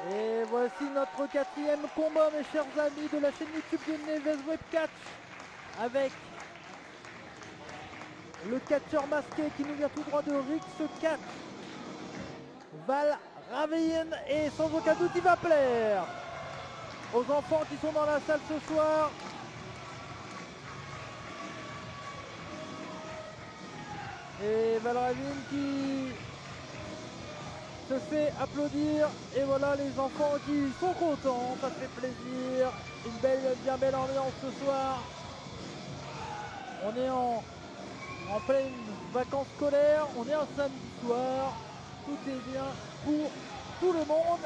Et voici notre quatrième combat, mes chers amis, de la chaîne YouTube de Neves Web Catch, avec le catcheur masqué qui nous vient tout droit de Rix 4, Val Ravien, et sans aucun doute il va plaire aux enfants qui sont dans la salle ce soir. Et Val Ravien qui se fait applaudir, et voilà les enfants qui sont contents, ça fait plaisir. Une bien belle ambiance ce soir. On est en pleine vacances scolaires, on est un samedi soir, tout est bien pour tout le monde,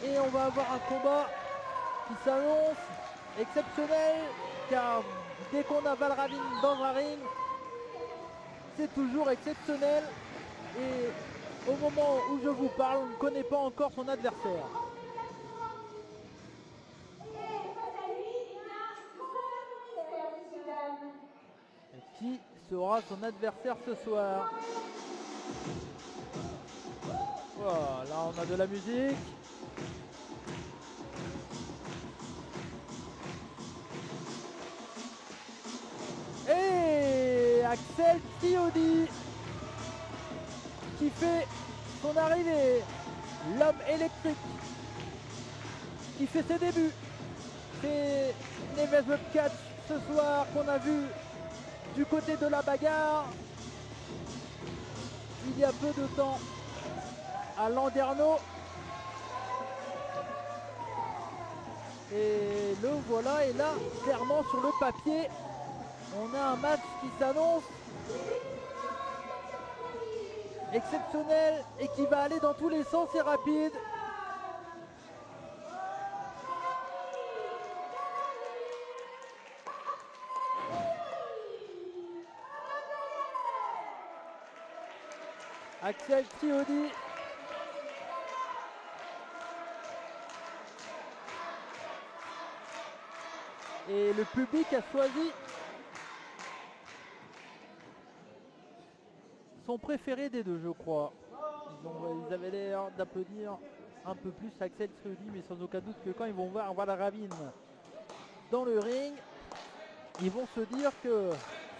et on va avoir un combat qui s'annonce exceptionnel, car dès qu'on a Val Ravien dans un ring, c'est toujours exceptionnel, et au moment où je vous parle, on ne connaît pas encore son adversaire. Et qui sera son adversaire ce soir? Voilà, là on a de la musique. Et Axel Triodi qui fait son arrivée, l'homme électrique qui fait ses débuts. C'est Neves Web Catch ce soir qu'on a vu du côté de la bagarre il y a peu de temps à Landerneau. Et le voilà, et là clairement sur le papier on a un match qui s'annonce exceptionnel et qui va aller dans tous les sens et rapide. Axel Triodi et le public a choisi son préféré des deux, je crois. Ils avaient l'air d'applaudir un peu plus Axel Triodi, mais sans aucun doute que quand ils vont voir Val Ravien dans le ring, ils vont se dire que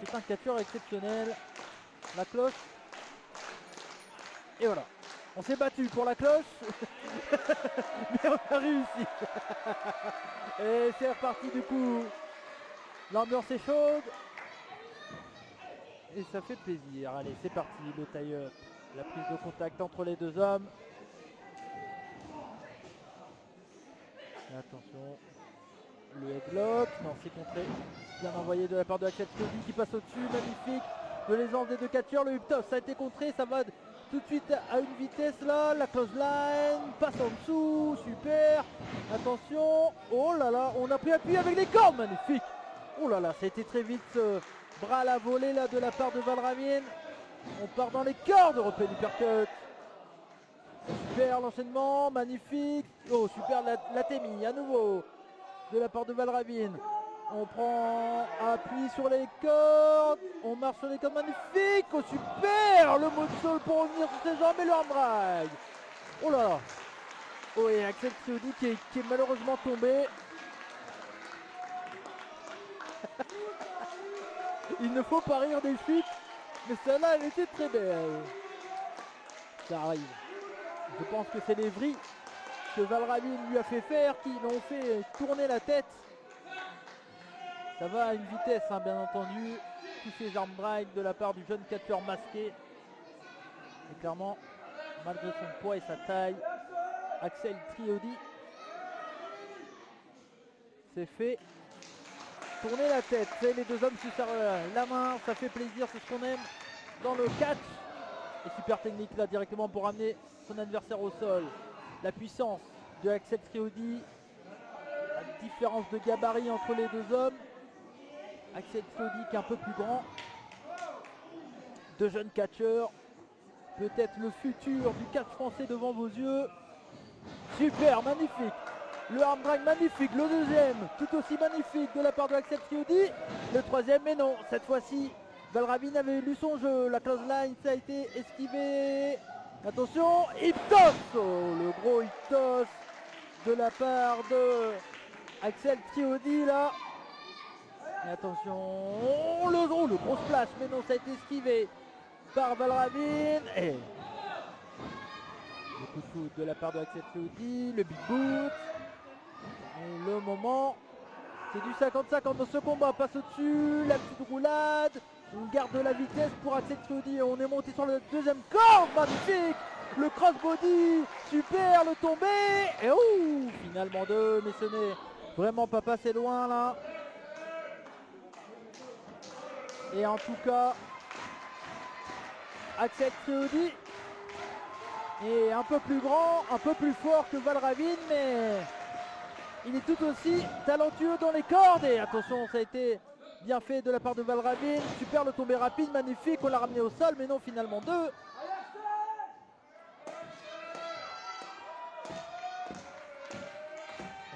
c'est un catcheur exceptionnel. La cloche. Et voilà. On s'est battu pour la cloche, mais on a réussi. Et c'est reparti du coup. L'ambiance est chaude. Et ça fait plaisir. Allez, c'est parti, le tie-up. La prise de contact entre les deux hommes. Et attention. Le headlock. Non, c'est contré. Bien envoyé de la part de Axel Triodi qui passe au-dessus. Magnifique. De l'aisance des deux catcheurs. Le Uptoss, ça a été contré. Ça va tout de suite à une vitesse là. La close line. Passe en dessous. Super. Attention. Oh là là. On a pris appui avec les cordes. Magnifique. Oh là là. Ça a été très vite. Bras à la volée là de la part de Val Ravien. On part dans les cordes, repère du percut. Super l'enchaînement, magnifique. Oh super la témie à nouveau de la part de Val Ravien. On prend appui sur les cordes. On marche sur les cordes, magnifique. Oh super le moonsault pour revenir sur ses jambes et le arm drag. Oh là là. Oh et Axel Triodi qui est malheureusement tombé. Il ne faut pas rire des chutes, mais celle-là, elle était très belle. Ça arrive. Je pense que c'est les vrilles que Val Ravien lui a fait faire qui l'ont fait tourner la tête. Ça va à une vitesse, hein, bien entendu. Tous ces arm drag de la part du jeune catcheur masqué. Et clairement, malgré son poids et sa taille, Axel Triodi s'est fait tourner la tête. Et les deux hommes se serrent la main, ça fait plaisir, c'est ce qu'on aime dans le catch. Et super technique là directement pour amener son adversaire au sol. La puissance de Axel Triodi, la différence de gabarit entre les deux hommes. Axel Triodi qui est un peu plus grand. Deux jeunes catcheurs, peut-être le futur du catch français devant vos yeux. Super, magnifique. Le arm drag magnifique, le deuxième tout aussi magnifique de la part de Axel Triodi. Le troisième, mais non, cette fois-ci Val Ravien avait lu son jeu. La close line, ça a été esquivé. Attention, Iptos, oh, le gros Iptos de la part de Axel Triodi là. Et attention, oh, le gros splash, mais non, ça a été esquivé par Valravin. Et le coup de foot de la part de Axel Triodi, le big boot. Et le moment, c'est du 50-50 dans ce combat, passe au-dessus, la petite roulade. On garde de la vitesse pour Axel Triodi et on est monté sur le deuxième corps, magnifique. Le crossbody, super, le tombé. Et ouh, finalement deux, mais ce n'est vraiment pas passé loin là. Et en tout cas, Axel Triodi est un peu plus grand, un peu plus fort que Valravin, mais il est tout aussi talentueux dans les cordes. Et attention, ça a été bien fait de la part de Valravin. Super, le tombé rapide, magnifique. On l'a ramené au sol, mais non, finalement deux.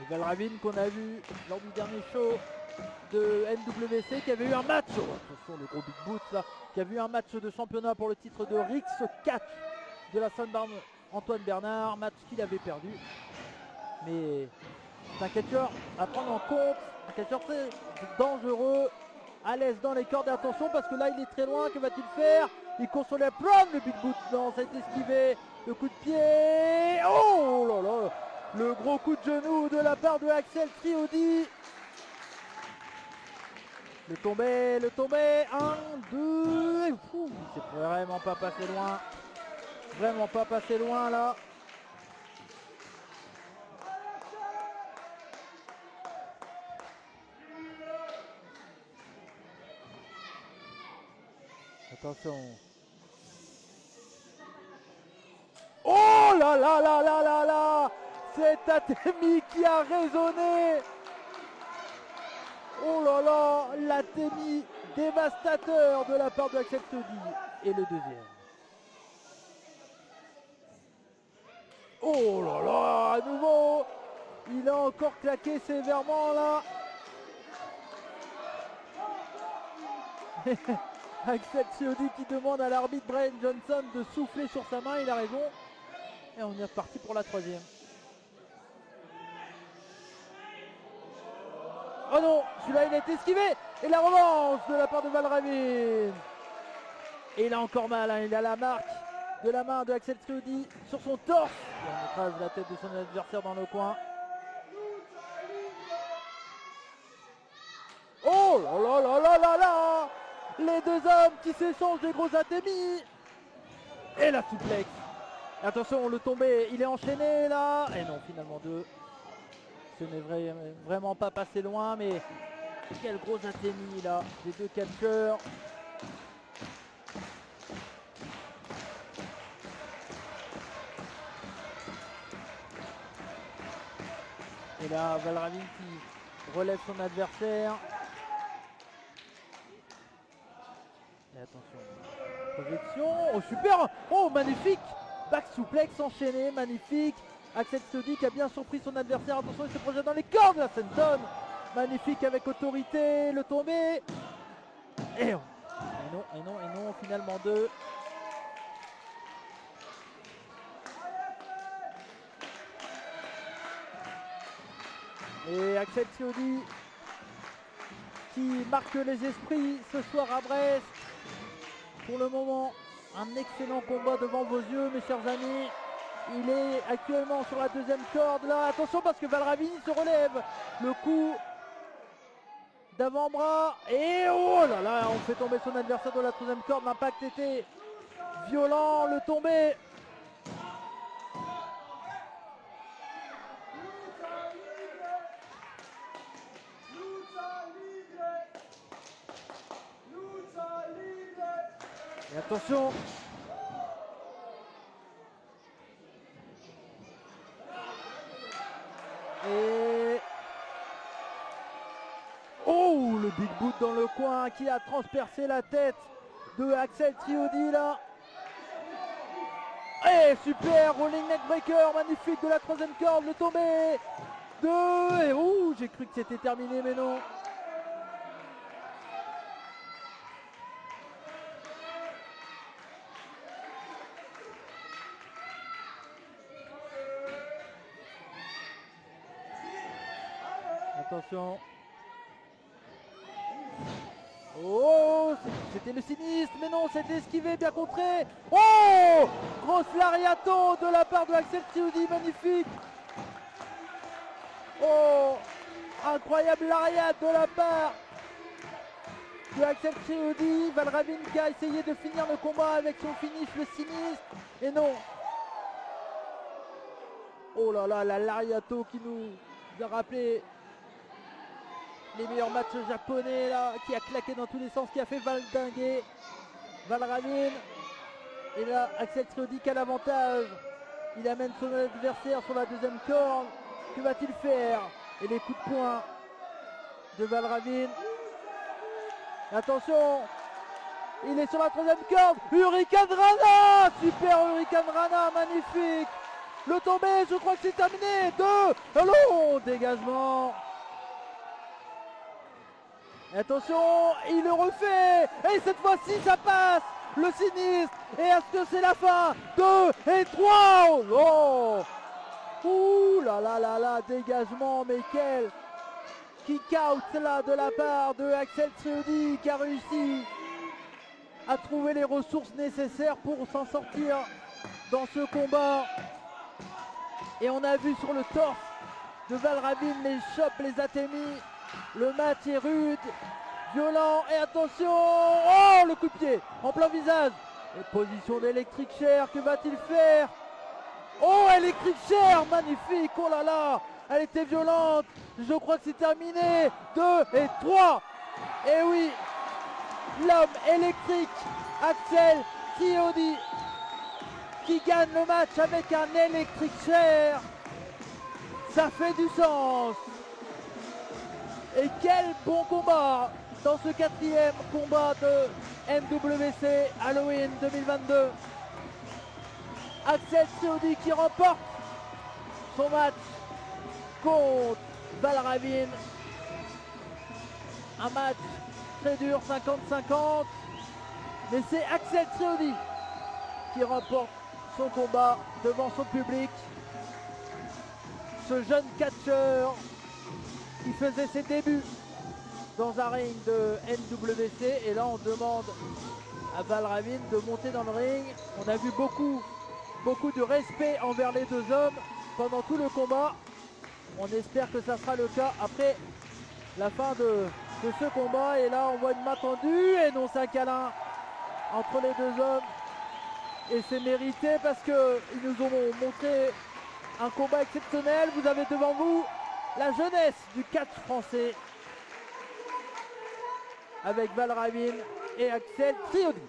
Et Valravin qu'on a vu lors du dernier show de NWC, qui avait eu un match, attention le gros big boot là, qui avait eu un match de championnat pour le titre de Rix 4 de la Sunbarn Antoine Bernard, match qu'il avait perdu. Mais c'est un catcheur à prendre en compte, un catcheur très dangereux, à l'aise dans les cordes. Et attention parce que là il est très loin, que va-t-il faire? Il court sur les plans, le big boot, non, ça a été esquivé, le coup de pied, oh là là, le gros coup de genou de la part de Axel Triodi. Le tombé, 1, 2, c'est vraiment pas passé loin. Vraiment pas passé loin là. Attention. Oh là là là là là là. C'est Atemi qui a résonné. Oh là là, l'Atemi dévastateur de la part de Axel Triodi. Et le deuxième. Oh là là, à nouveau. Il a encore claqué sévèrement là. Axel Triodi qui demande à l'arbitre Brian Johnson de souffler sur sa main, il a raison. Et on est reparti pour la troisième. Oh non, celui-là il a été esquivé. Et la revanche de la part de Valravin. Et il a encore mal, hein. Il a la marque de la main de Axel Triodi sur son torse. Et on écrase la tête de son adversaire dans le coin. Oh là là là là là là. Les deux hommes qui s'échangent des gros atémis. Et la souplex. Attention, le tombé, il est enchaîné là. Et non, finalement deux. Ce n'est vraiment pas passé loin, mais quel gros atémis là, des deux catcheurs. Et là, Valravin qui relève son adversaire. Et attention, projection, oh super, oh magnifique, back souplex enchaîné, magnifique. Axel Triodi qui a bien surpris son adversaire, attention il se projette dans les cordes, la Senton, magnifique avec autorité, le tombé. Et non, finalement deux. Et Axel Triodi qui marque les esprits ce soir à Brest. Pour le moment, un excellent combat devant vos yeux, mes chers amis. Il est actuellement sur la deuxième corde là. Attention parce que Valravin se relève. Le coup d'avant-bras. Et oh là là, on fait tomber son adversaire dans la troisième corde. L'impact était violent. Le tombé. Et attention. Et oh, le big boot dans le coin qui a transpercé la tête de Axel Triodi là. Et super, rolling neck breaker, magnifique de la troisième corde, le tombé. Deux, et ouh, j'ai cru que c'était terminé, mais non. Attention. Oh, c'était le sinistre, mais non, c'était esquivé, bien contré. Oh, grosse lariato de la part de Axel Trioudi, magnifique. Oh, incroyable lariat de la part de Axel Trioudi. Valravin qui a essayé de finir le combat avec son finish, le sinistre, et non. Oh là là, la lariato qui nous a rappelé les meilleurs matchs japonais là, qui a claqué dans tous les sens, qui a fait valdinguer Valravin. Et là, Axel Trioudi qui a l'avantage. Il amène son adversaire sur la deuxième corde. Que va-t-il faire? Et les coups de poing de Valravin. Attention, il est sur la troisième corde. Hurricane Rana, super Hurricane Rana, magnifique. Le tombé, je crois que c'est terminé. 2, long dégagement. Et attention, il le refait. Et cette fois-ci, ça passe. Le sinistre. Et est-ce que c'est la fin? 2 et 3. Oh, ouh là là là là, dégagement, mais quel kick-out là de la part de Axel Trioudi qui a réussi à trouver les ressources nécessaires pour s'en sortir dans ce combat. Et on a vu sur le torse de Valravin les chops, les atémies. Le match est rude, violent, et attention, oh le coup de pied en plein visage. Et position d'Electric Chair, que va-t-il faire? Oh, Electric Chair, magnifique, oh là là, elle était violente. Je crois que c'est terminé. 2 et 3. Et oui, l'homme électrique, Axel Trioudi, qui gagne le match avec un Electric Chair. Ça fait du sens. Et quel bon combat dans ce 4e combat de MWC Halloween 2022. Axel Trioudi qui remporte son match contre Valravin. Un match très dur, 50-50. Mais c'est Axel Trioudi qui remporte son combat devant son public. Ce jeune catcheur qui faisait ses débuts dans un ring de MWC. Et là, on demande à Valravin de monter dans le ring. On a vu beaucoup de respect envers les deux hommes pendant tout le combat. On espère que ça sera le cas après la fin de ce combat. Et là, on voit une main tendue et non, c'est un câlin entre les deux hommes. Et c'est mérité parce qu'ils nous ont montré un combat exceptionnel. Vous avez devant vous la jeunesse du catch français avec Valravin et Axel Trioudi.